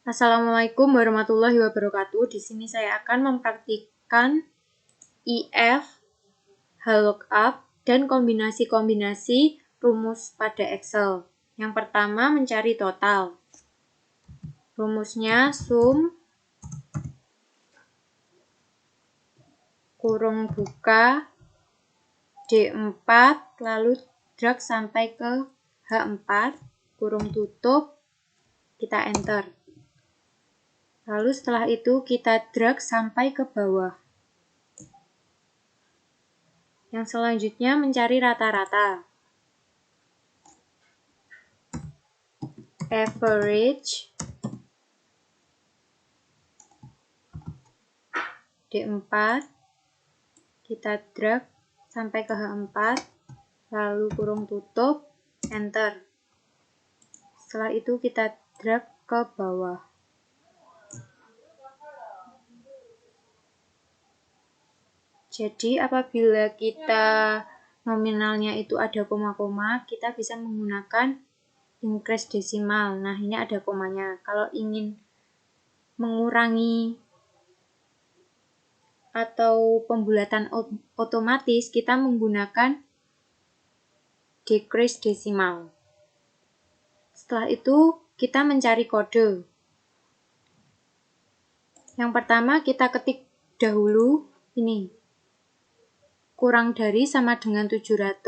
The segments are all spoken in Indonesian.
Assalamualaikum warahmatullahi wabarakatuh. Di sini saya akan mempraktikkan IF, HLOOKUP, dan kombinasi-kombinasi rumus pada Excel. Yang pertama, mencari total. Rumusnya sum kurung buka D4 lalu drag sampai ke H4 kurung tutup, kita enter. Lalu setelah itu kita drag sampai ke bawah. Yang selanjutnya mencari rata-rata. Average D4, kita drag sampai ke H4, lalu kurung tutup, enter. Setelah itu kita drag ke bawah. Jadi apabila kita nominalnya itu ada koma-koma, kita bisa menggunakan increase desimal. Nah, ini ada komanya. Kalau ingin mengurangi atau pembulatan otomatis, kita menggunakan decrease desimal. Setelah itu, kita mencari kode. Yang pertama, kita ketik dahulu ini. Kurang dari sama dengan 700,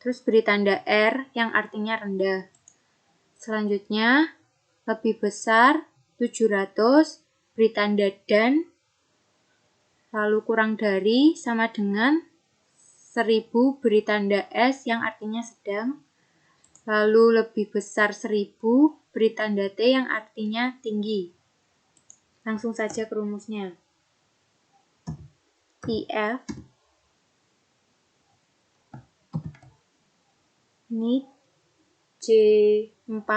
terus beri tanda R yang artinya rendah. Selanjutnya, lebih besar 700, beri tanda dan, lalu kurang dari sama dengan 1000, beri tanda S yang artinya sedang, lalu lebih besar 1000, beri tanda T yang artinya tinggi. Langsung saja ke rumusnya. IF ini J4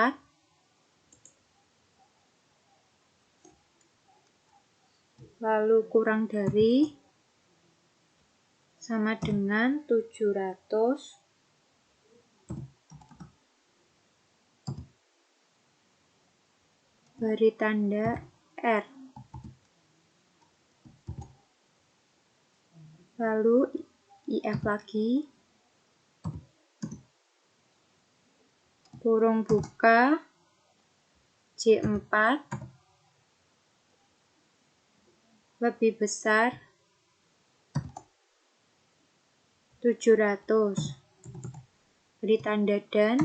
lalu kurang dari sama dengan 700 beri tanda R, lalu IF lagi, kurung buka J4 lebih besar 700, beri tanda dan,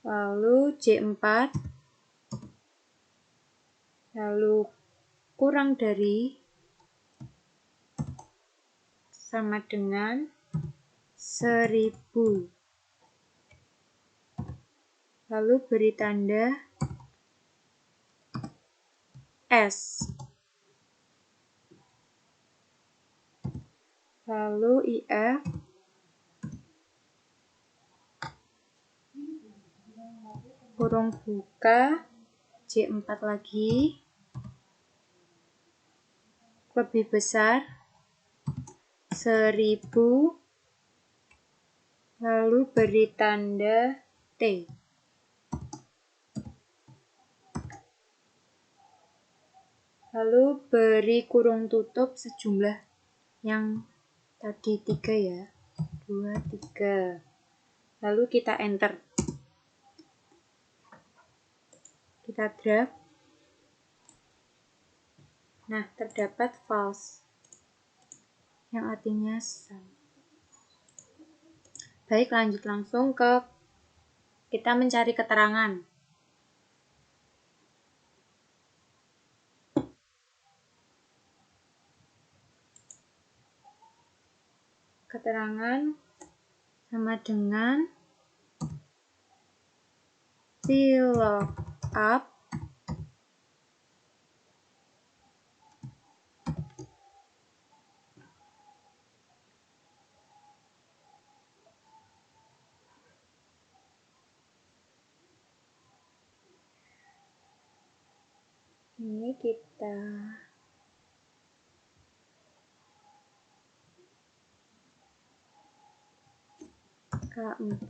lalu J4, lalu kurang dari sama dengan 1000, lalu beri tanda S, lalu IF kurung buka J4 lagi lebih besar 1000, lalu beri tanda T, lalu beri kurung tutup sejumlah yang tadi 3 ya, 2, 3, lalu kita enter, kita drag. Nah, terdapat false yang artinya sama. Baik, lanjut langsung ke kita mencari keterangan. Keterangan sama dengan VLOOKUP ini kita K4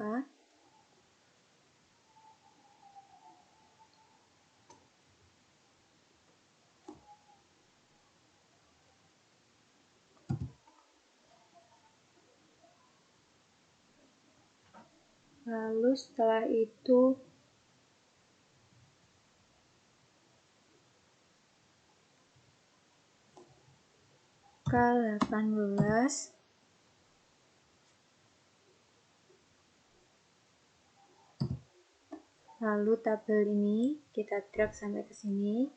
Lalu setelah itu K18, lalu tabel ini kita drag sampai ke sini.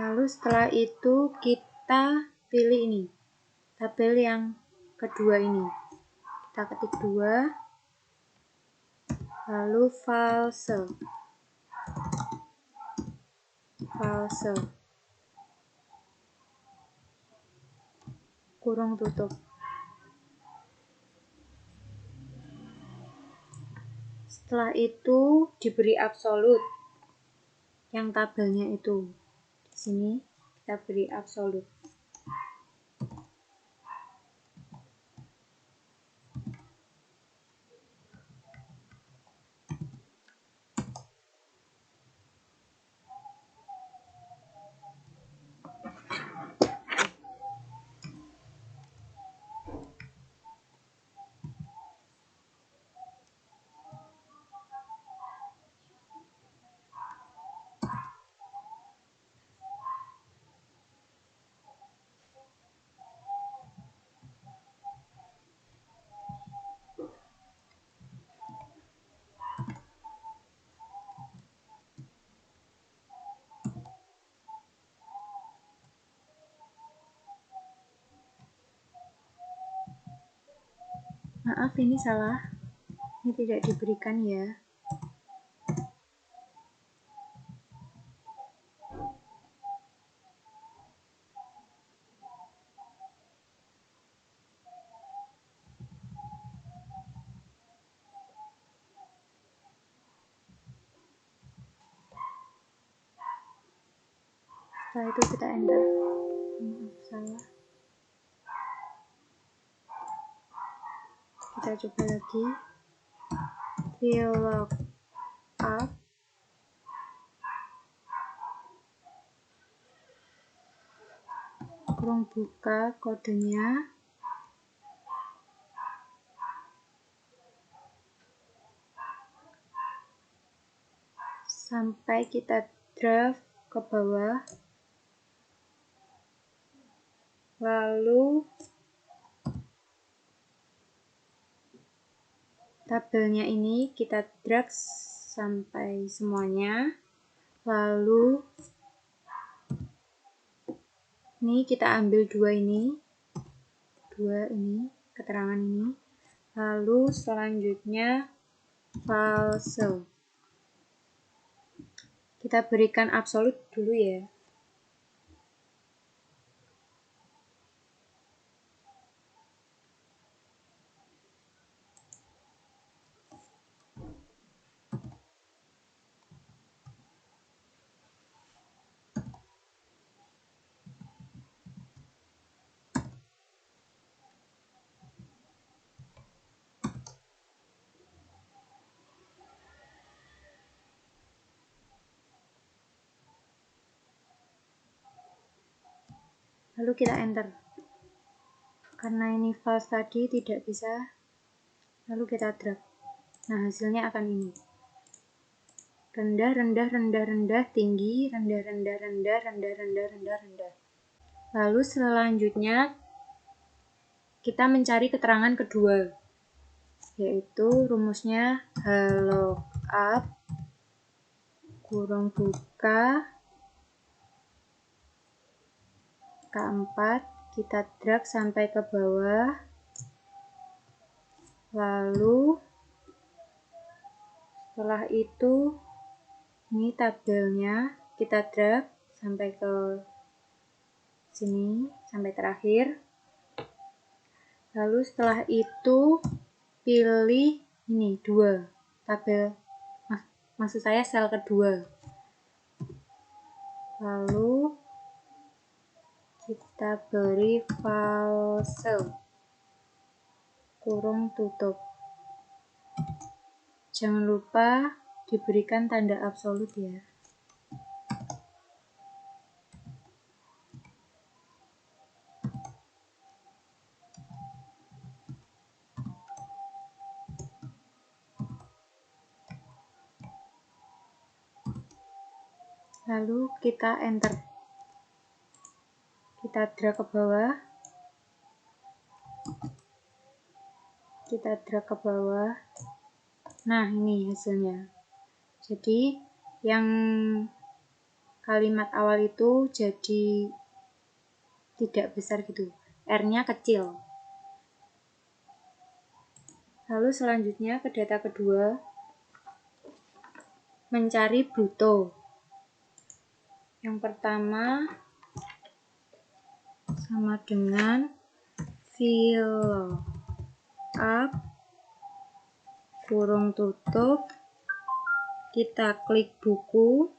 Lalu setelah itu kita pilih ini, tabel yang kedua ini. Kita ketik 2, lalu false, kurung tutup. Setelah itu diberi absolut yang tabelnya itu. Di sini kita beri absolut. Maaf, ini salah. Ini tidak diberikan ya. Setelah itu kita enter. Maaf, salah. Kita coba lagi. VLOOKUP, kurung buka kodenya, sampai kita drag ke bawah, lalu tabelnya ini kita drag sampai semuanya, lalu ini kita ambil dua ini, keterangan ini, lalu selanjutnya false. Kita berikan absolut dulu ya. Lalu kita enter. Karena ini false tadi tidak bisa, lalu kita drag. Nah, hasilnya akan ini. Rendah, rendah, rendah, rendah, tinggi, rendah, rendah, rendah, rendah, rendah, rendah, rendah. Lalu selanjutnya kita mencari keterangan kedua, yaitu rumusnya VLOOKUP kurung buka K4, kita drag sampai ke bawah, lalu setelah itu ini tabelnya kita drag sampai ke sini, sampai terakhir. Lalu setelah itu pilih ini 2, tabel, maksud saya sel kedua. Lalu kita beri false, kurung tutup. Jangan lupa diberikan tanda absolut ya. Lalu kita enter. Kita drag ke bawah. Kita drag ke bawah. Nah, ini hasilnya. Jadi, yang kalimat awal itu jadi tidak besar gitu. R-nya kecil. Lalu selanjutnya ke data kedua, mencari bruto. Yang pertama sama dengan fill up kurung tutup, kita klik buku.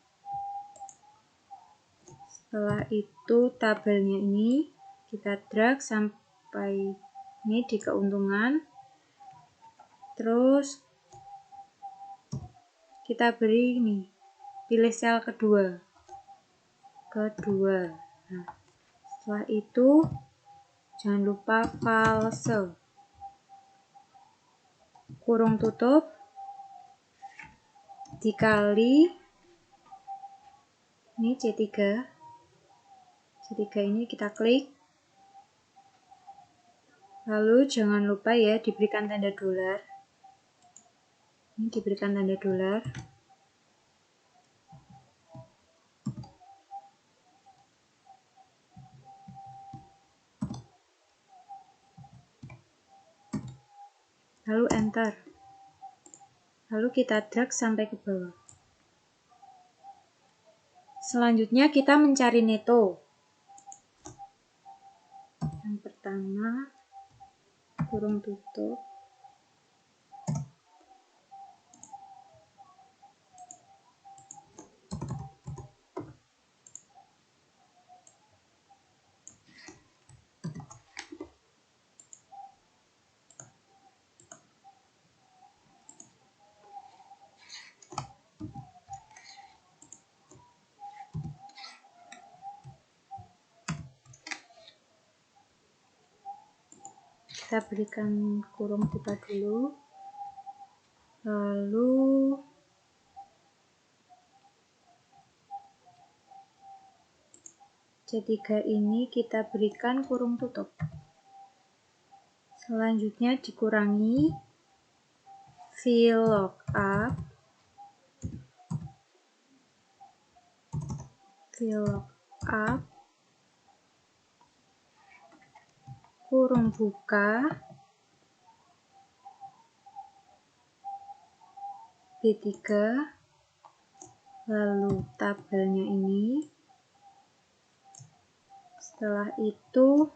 Setelah itu tabelnya ini kita drag sampai ini di keuntungan. Terus kita beri ini, pilih sel kedua. Nah, setelah itu jangan lupa false. Kurung tutup dikali ini C3. C3 ini kita klik. Lalu jangan lupa ya diberikan tanda dolar. Ini diberikan tanda dolar. Lalu enter. Lalu kita drag sampai ke bawah. Selanjutnya kita mencari neto. Yang pertama kurung tutup. Kita berikan kurung buka dulu. Lalu C3 ini kita berikan kurung tutup. Selanjutnya dikurangi fill lookup kurung buka B3, lalu tabelnya ini. Setelah itu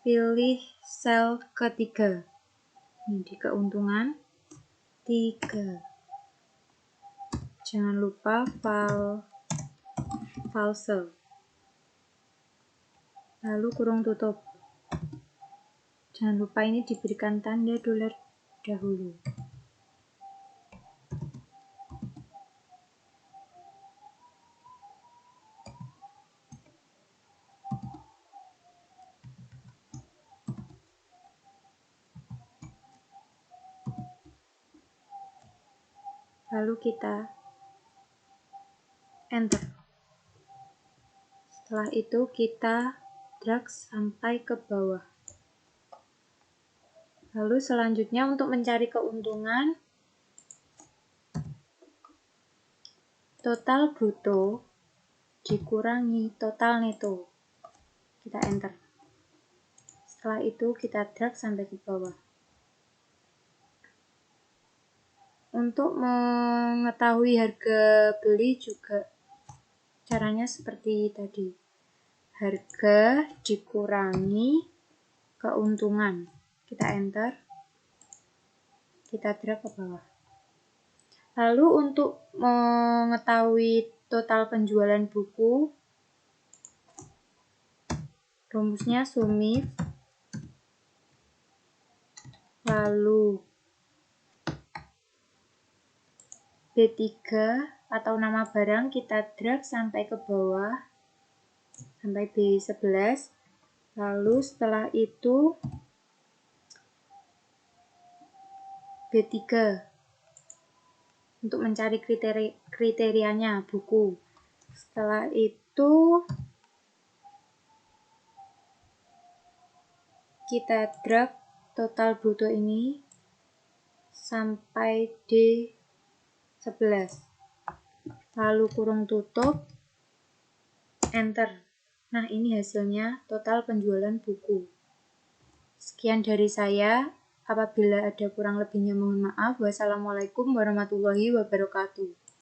pilih sel ketiga. Ini di keuntungan 3. Jangan lupa false. Lalu kurung tutup. Jangan lupa ini diberikan tanda dolar dahulu. Lalu kita enter. Setelah itu kita drag sampai ke bawah. Lalu selanjutnya untuk mencari keuntungan, total bruto dikurangi total neto. Kita enter. Setelah itu kita drag sampai ke bawah. Untuk mengetahui harga beli juga caranya seperti tadi. Harga dikurangi keuntungan. Kita enter. Kita drag ke bawah. Lalu untuk mengetahui total penjualan buku, rumusnya sumif, lalu B3 atau nama barang kita drag sampai ke bawah, sampai B11. Lalu setelah itu B3. untuk mencari kriterianya buku. Setelah itu kita drag total bruto ini sampai D11. Lalu kurung tutup, enter. Nah, ini hasilnya total penjualan buku. Sekian dari saya. Apabila ada kurang lebihnya mohon maaf. Wassalamualaikum warahmatullahi wabarakatuh.